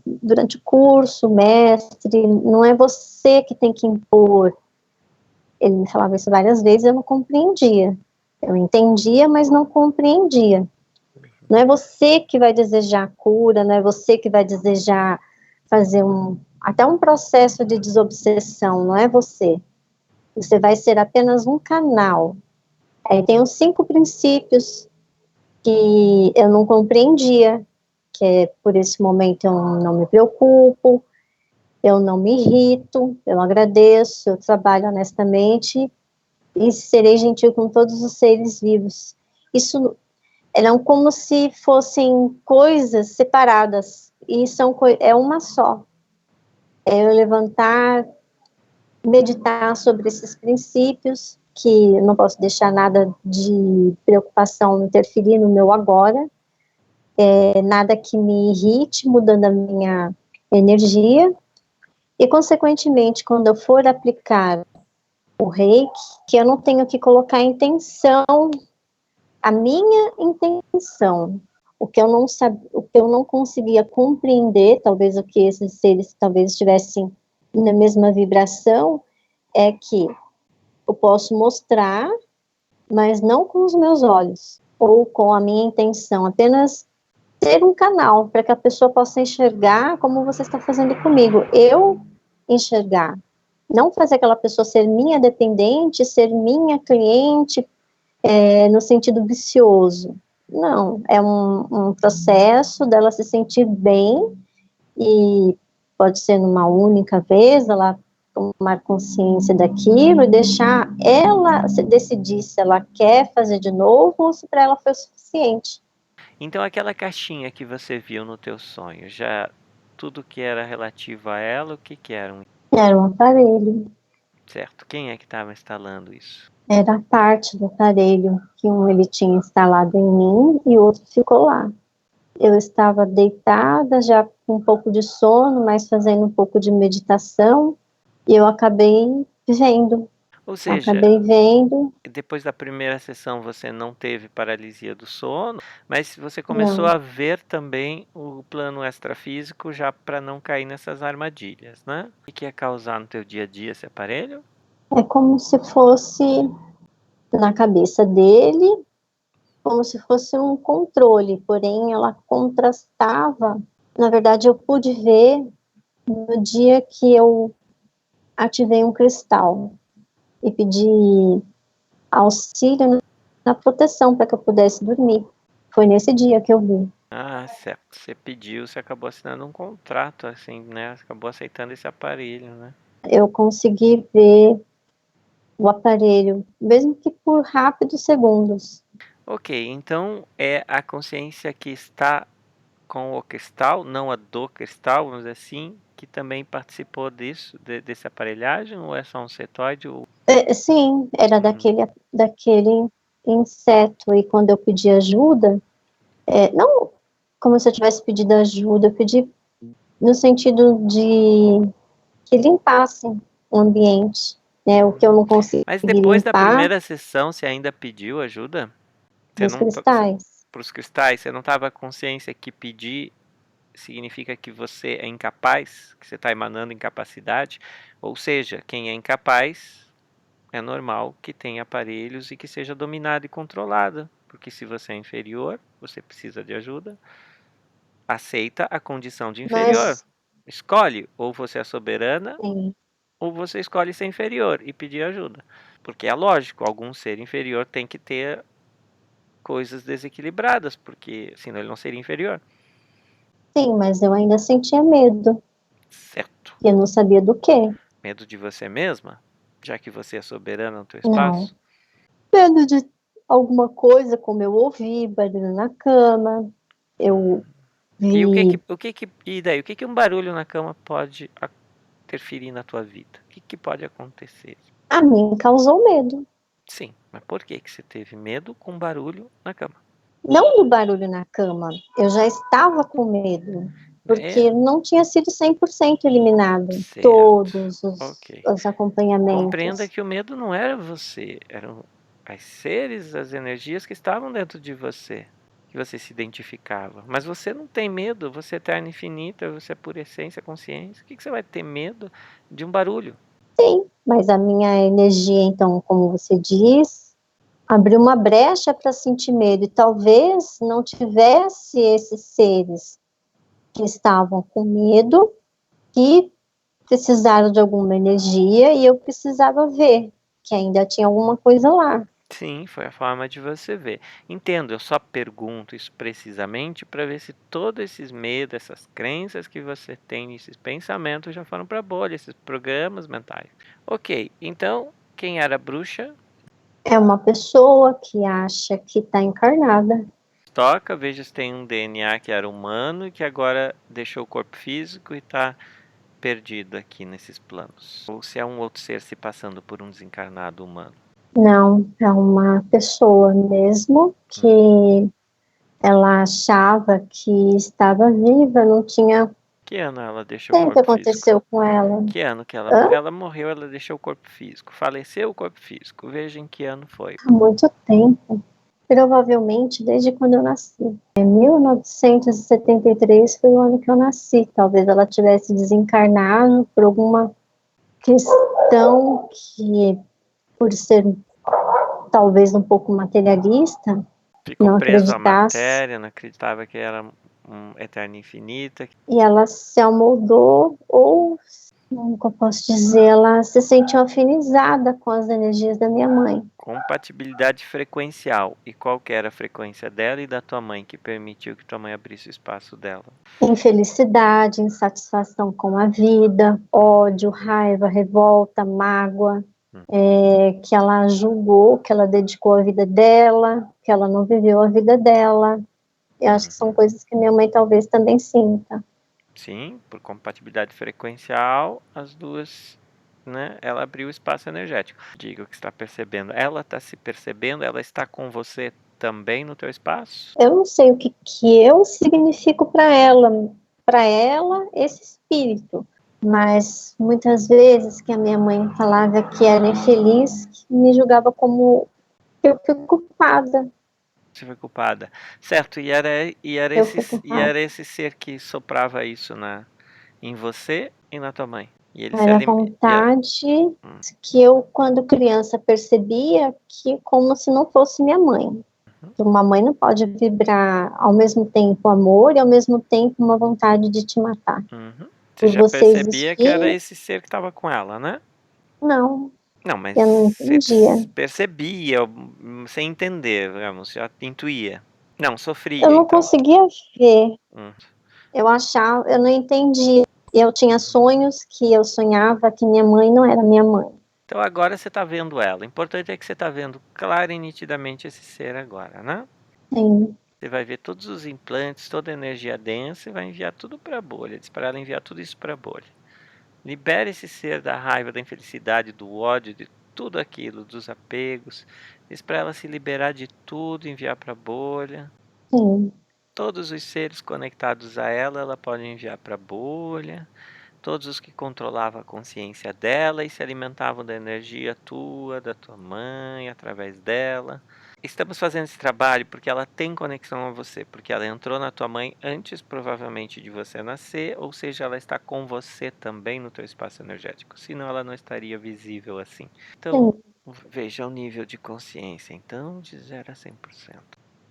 Durante o curso, mestre, não é você que tem que impor. Ele me falava isso várias vezes, eu não compreendia. Eu entendia, mas não compreendia. Não é você que vai desejar a cura, não é você que vai desejar fazer até um processo de desobsessão, não é você. Você vai ser apenas um canal. Aí tem os 5 princípios que eu não compreendia, que é por esse momento eu não me preocupo, eu não me irrito, eu agradeço, eu trabalho honestamente e serei gentil com todos os seres vivos. Isso eram como se fossem coisas separadas, e é uma só. É eu levantar, meditar sobre esses princípios, que não posso deixar nada de preocupação interferir no meu agora, nada que me irrite, mudando a minha energia, e consequentemente, quando eu for aplicar o reiki, que eu não tenho que colocar intenção, a minha intenção, o que eu não conseguia compreender, talvez o que esses seres talvez estivessem na mesma vibração, é que eu posso mostrar, mas não com os meus olhos, ou com a minha intenção, apenas ter um canal para que a pessoa possa enxergar como você está fazendo comigo, eu enxergar, não fazer aquela pessoa ser minha dependente, ser minha cliente, no sentido vicioso. Não, é um processo dela se sentir bem, e pode ser numa única vez, ela tomar consciência daquilo e deixar ela se decidir se ela quer fazer de novo ou se para ela foi o suficiente. Então aquela caixinha que você viu no teu sonho, já tudo que era relativo a ela, o que que era? Era um aparelho, Certo. Quem é que estava instalando isso? era parte do aparelho que ele tinha instalado em mim e o outro ficou lá. Eu estava deitada, já com um pouco de sono, mas fazendo um pouco de meditação, e eu acabei vendo. Ou seja, Acabei vendo, depois da primeira sessão você não teve paralisia do sono, mas você começou não. a ver também o plano extrafísico já para não cair nessas armadilhas, né? O que ia causar no teu dia a dia esse aparelho? É como se fosse na cabeça dele, como se fosse um controle, porém ela contrastava. Na verdade, eu pude ver no dia que eu ativei um cristal e pedi auxílio na proteção para que eu pudesse dormir. Foi nesse dia que eu vi. Ah, certo. Você pediu, você acabou assinando um contrato, assim, né? Você acabou aceitando esse aparelho, né? Eu consegui ver o aparelho, mesmo que por rápidos segundos. Ok, então é a consciência que está com o cristal, não a do cristal, vamos dizer assim, que também participou disso, desse aparelhagem, ou é só um setoide? Ou... Sim, era daquele inseto, e quando eu pedi ajuda, não como se eu tivesse pedido ajuda, eu pedi no sentido de que limpassem o ambiente, né, o que eu não consegui Mas depois da limpar, primeira sessão, você ainda pediu ajuda? Você dos não, cristais. para os cristais, você não estava consciência que pedir significa que você é incapaz, que você está emanando incapacidade? Ou seja, quem é incapaz é normal que tenha aparelhos e que seja dominado e controlado, porque se você é inferior, você precisa de ajuda, aceita a condição de inferior. Mas, Escolhe, ou você é soberana, sim, ou você escolhe ser inferior e pedir ajuda. Porque é lógico, algum ser inferior tem que ter coisas desequilibradas, porque senão ele não seria inferior. Sim, mas eu ainda sentia medo. Certo. E eu não sabia do quê. Medo de você mesma? Já que você é soberana no teu Não. espaço? Medo de alguma coisa, como eu ouvi barulho na cama, eu E vi. e daí? O que um barulho na cama pode interferir na tua vida? O que pode acontecer? A mim causou medo. Sim, mas por que você teve medo com barulho na cama? Não do barulho na cama, eu já estava com medo, É, porque não tinha sido 100% eliminado certo. todos Ok. os Compreenda acompanhamentos. que o medo não era você, eram os seres, as energias que estavam dentro de você, que você se identificava. Mas você não tem medo, você é eterna e infinita, você é pura essência, consciência. O que você vai ter medo de um barulho? Sim, mas a minha energia, então, como você diz, abriu uma brecha para sentir medo, e talvez não tivesse esses seres que estavam com medo, que precisaram de alguma energia, e eu precisava ver que ainda tinha alguma coisa lá. Sim, foi a forma de você ver. Entendo, eu só pergunto isso precisamente para ver se todos esses medos, essas crenças que você tem, esses pensamentos já foram para a bolha, esses programas mentais. Ok, então quem era a bruxa? É uma pessoa que acha que está encarnada. Toca, veja se tem um DNA que era humano e que agora deixou o corpo físico e está perdido aqui nesses planos. Ou se é um outro ser se passando por um desencarnado humano. Não, é uma pessoa mesmo que ela achava que estava viva, não tinha. Que ano ela deixou o Sei o que corpo físico? aconteceu com ela. Que ano que Hã? ela morreu, ela deixou o corpo físico. Faleceu o corpo físico. Veja em que ano foi. Há muito tempo. Provavelmente desde quando eu nasci. Em 1973 foi o ano que eu nasci. Talvez ela tivesse desencarnado por alguma questão que, por ser talvez um pouco materialista, Ficou não preso à acreditasse. matéria, não acreditava que era eterna e infinita. E ela se amoldou, ou, como que eu posso dizer, ela se sentiu afinizada com as energias da minha mãe. Compatibilidade frequencial. E qual que era a frequência dela e da tua mãe que permitiu que tua mãe abrisse o espaço dela? Infelicidade, insatisfação com a vida, ódio, raiva, revolta, mágoa, que ela julgou, que ela dedicou a vida dela, que ela não viveu a vida dela. Eu acho que são coisas que minha mãe talvez também sinta. Sim, por compatibilidade frequencial, as duas, né? Ela abriu o espaço energético. Diga o que está percebendo. Ela está se percebendo, ela está com você também no teu espaço? Eu não sei o que eu significo para ela, esse espírito. Mas muitas vezes que a minha mãe falava que era infeliz, que me julgava como eu fui culpada. Você foi culpada. Certo, Eu fui culpada. era esse ser que soprava isso em você e na tua mãe. E ele se Era alimenta. vontade que eu, quando criança, percebia que como se não fosse minha mãe. Uma mãe não pode vibrar ao mesmo tempo amor e ao mesmo tempo uma vontade de te matar. Você Por já você percebia que era existir, esse ser que estava com ela, né? não, Não, mas eu não você entendia. percebia, sem entender, digamos, já intuía. Não, Eu sofria, não então. conseguia ver, Hum. eu achava, eu não entendia. Eu tinha sonhos que eu sonhava que minha mãe não era minha mãe. Então agora você está vendo ela. O importante é que você está vendo claro e nitidamente esse ser agora, né? Sim, Você vai ver todos os implantes, toda a energia densa e vai enviar tudo para a bolha. Diz para ela enviar tudo isso para a bolha. Libere esse ser da raiva, da infelicidade, do ódio, de tudo aquilo, dos apegos. Diz para ela se liberar de tudo, enviar para a bolha. sim, Todos os seres conectados a ela, ela pode enviar para a bolha. Todos os que controlavam a consciência dela e se alimentavam da energia tua, da tua mãe, através dela. Estamos fazendo esse trabalho porque ela tem conexão a você, porque ela entrou na tua mãe antes, provavelmente, de você nascer, ou seja, ela está com você também no teu espaço energético, senão ela não estaria visível assim. Então, sim. veja o nível de consciência, então, de 0 a 100%.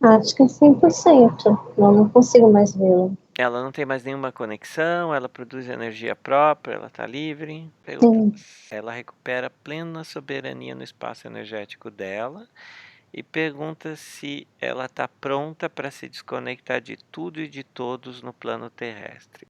Acho que é 100%. Eu não consigo mais vê-la. Ela não tem mais nenhuma conexão, ela produz energia própria, ela está livre. Pergunta, Sim. ela recupera plena soberania no espaço energético dela e pergunta se ela está pronta para se desconectar de tudo e de todos no plano terrestre.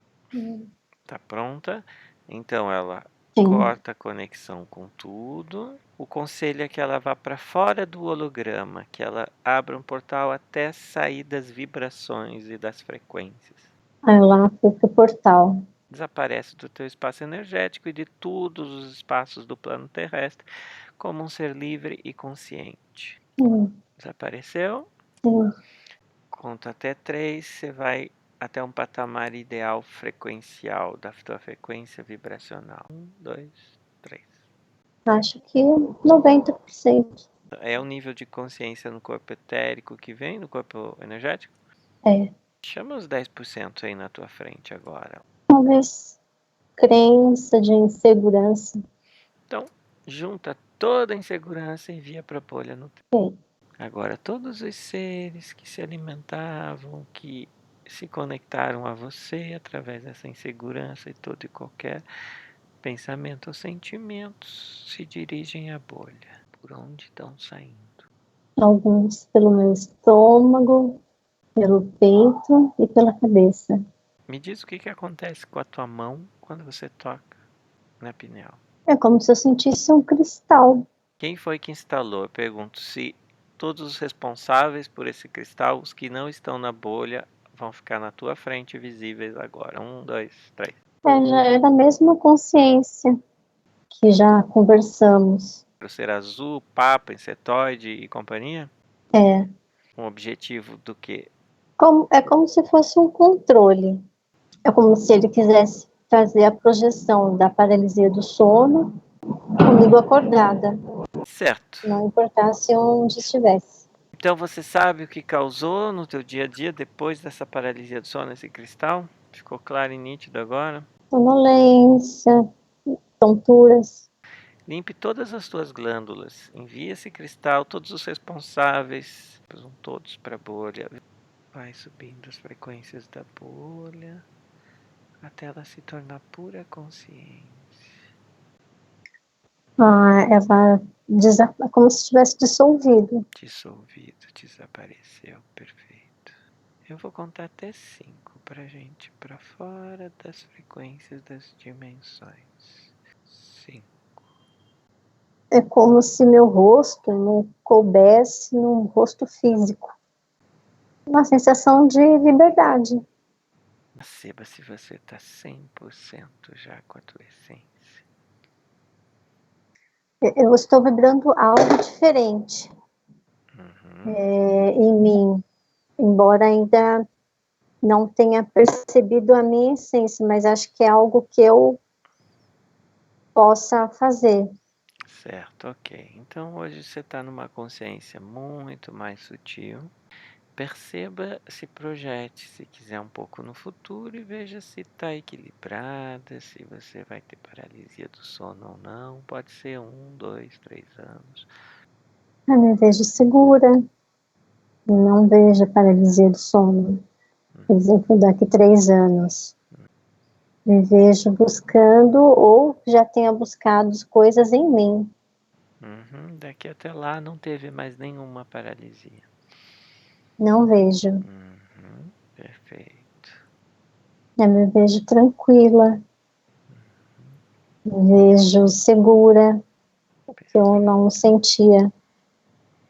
Está pronta? Então ela Sim. corta a conexão com tudo. O conselho é que ela vá para fora do holograma, que ela abra um portal até sair das vibrações e das frequências. Aí lá fui pro portal. Desaparece do teu espaço energético e de todos os espaços do plano terrestre, como um ser livre e consciente. Desapareceu? Sim. Conta até 3, você vai até um patamar ideal frequencial da tua frequência vibracional. 1, 2, 3. Acho que 90%. É o nível de consciência no corpo etérico que vem no corpo energético? É. Chama os 10% aí na tua frente agora. Talvez crença de insegurança. Então, junta toda a insegurança e envia para a bolha no É. Agora, todos os seres que se alimentavam, que se conectaram a você através dessa insegurança e todo e qualquer pensamento ou sentimentos se dirigem à bolha. Por onde estão saindo? Alguns pelo meu estômago, pelo peito e pela cabeça. Me diz o que acontece com a tua mão quando você toca na pineal. É como se eu sentisse um cristal. Quem foi que instalou? Eu pergunto se todos os responsáveis por esse cristal, os que não estão na bolha, vão ficar na tua frente visíveis agora. 1, 2, 3. Já é da mesma consciência que já conversamos. O ser azul, papa, insetoide e companhia? É Um objetivo do quê? é como se fosse um controle. É como se ele quisesse fazer a projeção da paralisia do sono comigo acordada, Certo. não importasse onde estivesse. Então você sabe o que causou no teu dia a dia depois dessa paralisia do sono, esse cristal? Ficou claro e nítido agora? Sonolência, tonturas. Limpe todas as tuas glândulas. Envie esse cristal, todos os responsáveis, vão todos para a bolha. Vai subindo as frequências da bolha até ela se tornar pura consciência. Ela é como se tivesse dissolvido. Dissolvido, desapareceu, perfeito. Eu vou contar até 5 pra gente ir pra fora das frequências das dimensões. 5. É como se meu rosto não coubesse num rosto físico. Uma sensação de liberdade. Perceba se você está 100% já com a tua essência. Eu estou vibrando algo diferente em mim, embora ainda não tenha percebido a minha essência, mas acho que é algo que eu possa fazer. Certo, ok. Então hoje você está numa consciência muito mais sutil. Perceba, se projete, se quiser, um pouco no futuro e veja se está equilibrada, se você vai ter paralisia do sono ou não. Pode ser 1, 2, 3 anos. Eu me vejo segura, não vejo paralisia do sono. Por exemplo, daqui 3 anos. Me vejo buscando ou já tenha buscado coisas em mim. Daqui até lá não teve mais nenhuma paralisia. Não vejo. Perfeito. Eu me vejo tranquila, me vejo segura, que eu não sentia.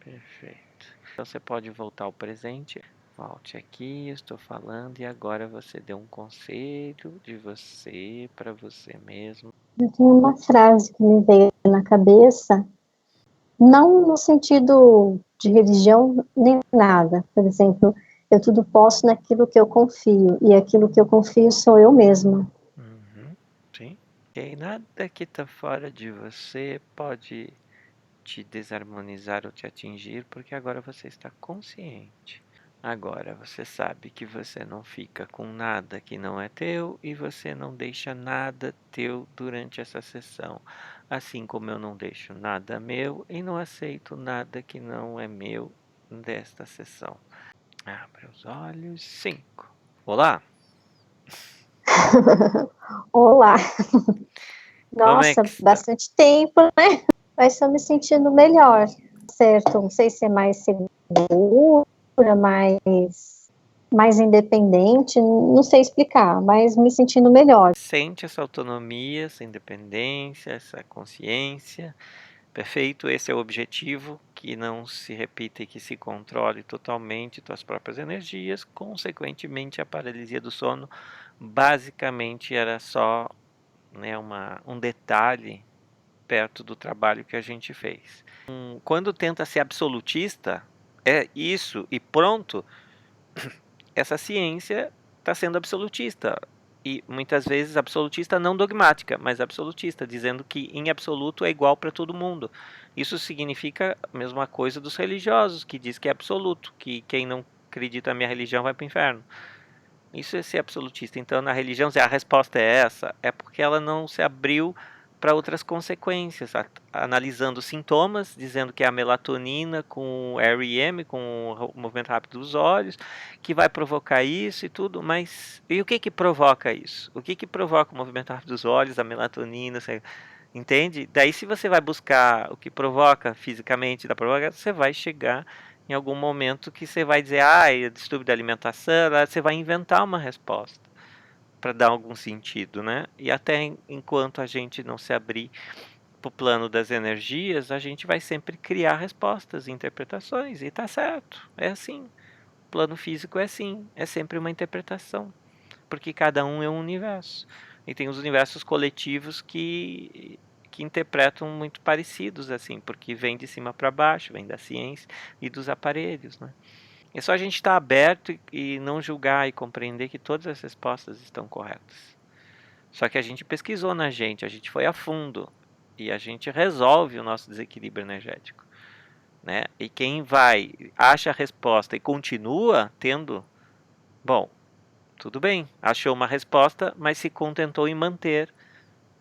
Perfeito. Então você pode voltar ao presente. Volte aqui, eu estou falando, e agora você deu um conselho de você para você mesmo. Eu tenho uma frase que me veio na cabeça, não no sentido de religião nem nada. Por exemplo, eu tudo posso naquilo que eu confio, e aquilo que eu confio sou eu mesma. Sim. E aí nada que está fora de você pode te desarmonizar ou te atingir, porque agora você está consciente. Agora você sabe que você não fica com nada que não é teu e você não deixa nada teu durante essa sessão. Assim como eu não deixo nada meu e não aceito nada que não é meu desta sessão. Abre os olhos. 5. Olá. Olá. Como é Nossa, que está? bastante tempo, né? Mas estou me sentindo melhor. Certo, não sei se é mais segura, mais independente, não sei explicar, mas me sentindo melhor. Sente essa autonomia, essa independência, essa consciência. Perfeito, esse é o objetivo, que não se repita e que se controle totalmente tuas próprias energias. Consequentemente, a paralisia do sono basicamente era só, né, um detalhe perto do trabalho que a gente fez. Quando tenta ser absolutista, é isso e pronto, essa ciência está sendo absolutista. E muitas vezes absolutista não dogmática, mas absolutista, dizendo que em absoluto é igual para todo mundo. Isso significa a mesma coisa dos religiosos, que diz que é absoluto, que quem não acredita na minha religião vai para o inferno. Isso é ser absolutista. Então, na religião, se a resposta é essa, é porque ela não se abriu para outras consequências, analisando sintomas, dizendo que é a melatonina com o REM, com o movimento rápido dos olhos, que vai provocar isso e tudo, mas e o que que provoca isso? O que que provoca o movimento rápido dos olhos, a melatonina, você entende? Daí, se você vai buscar o que provoca fisicamente da provocação, você vai chegar em algum momento que você vai dizer, é distúrbio da alimentação, você vai inventar uma resposta para dar algum sentido, né? E até enquanto a gente não se abrir para o plano das energias, a gente vai sempre criar respostas, interpretações, e tá certo, é assim. O plano físico é assim, é sempre uma interpretação, porque cada um é um universo. E tem os universos coletivos que interpretam muito parecidos, assim, porque vem de cima para baixo, vem da ciência e dos aparelhos, né? É só a gente estar aberto e não julgar e compreender que todas as respostas estão corretas. Só que a gente pesquisou na gente, a gente foi a fundo e a gente resolve o nosso desequilíbrio energético, né? E quem vai, acha a resposta e continua tendo, bom, tudo bem, achou uma resposta, mas se contentou em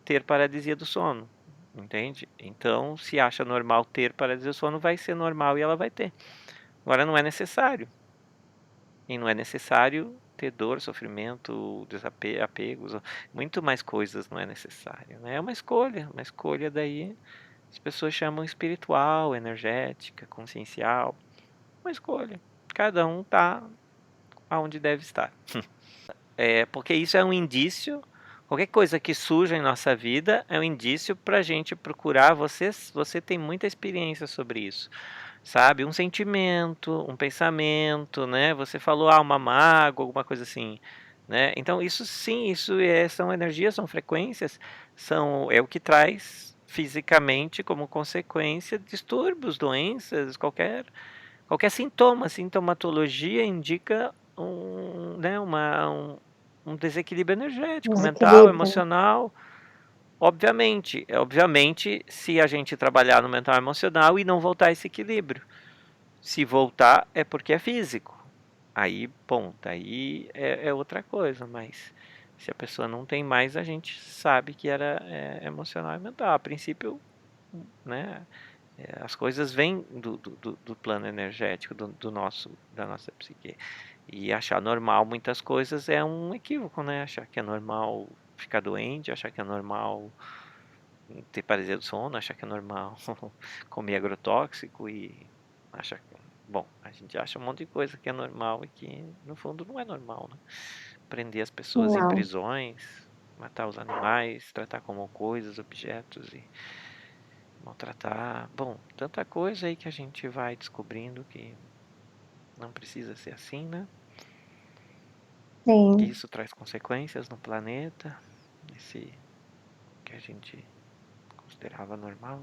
ter paralisia do sono, entende? Então, se acha normal ter paralisia do sono, vai ser normal e ela vai ter. Agora não é necessário. E não é necessário ter dor, sofrimento, apegos, muito mais coisas não é necessário, né? É uma escolha daí as pessoas chamam espiritual, energética, consciencial, uma escolha. Cada um tá aonde deve estar. Porque isso é um indício, qualquer coisa que surja em nossa vida é um indício para a gente procurar. Você tem muita experiência sobre isso, sabe? Um sentimento, um pensamento, né? Você falou, uma mágoa, alguma coisa assim, né? Então, isso sim, são energias, são frequências, é o que traz fisicamente como consequência distúrbios, doenças, qualquer sintoma. Sintomatologia indica um desequilíbrio energético, mental, Desequilíbrio. emocional. Obviamente, se a gente trabalhar no mental e emocional e não voltar a esse equilíbrio. Se voltar é porque é físico. Aí, ponto, aí é outra coisa, mas se a pessoa não tem mais, a gente sabe que era emocional e mental. A princípio, né, as coisas vêm do plano energético da nossa psique. E achar normal muitas coisas é um equívoco, né? Achar que é normal ficar doente, achar que é normal ter paralisia do sono, achar que é normal comer agrotóxico e achar que, bom, a gente acha um monte de coisa que é normal e que no fundo não é normal, né? Prender as pessoas em Não. prisões, matar os animais, tratar como coisas, objetos e maltratar. Bom, tanta coisa aí que a gente vai descobrindo que não precisa ser assim, né? Que Sim. isso traz consequências no planeta, esse que a gente considerava normal.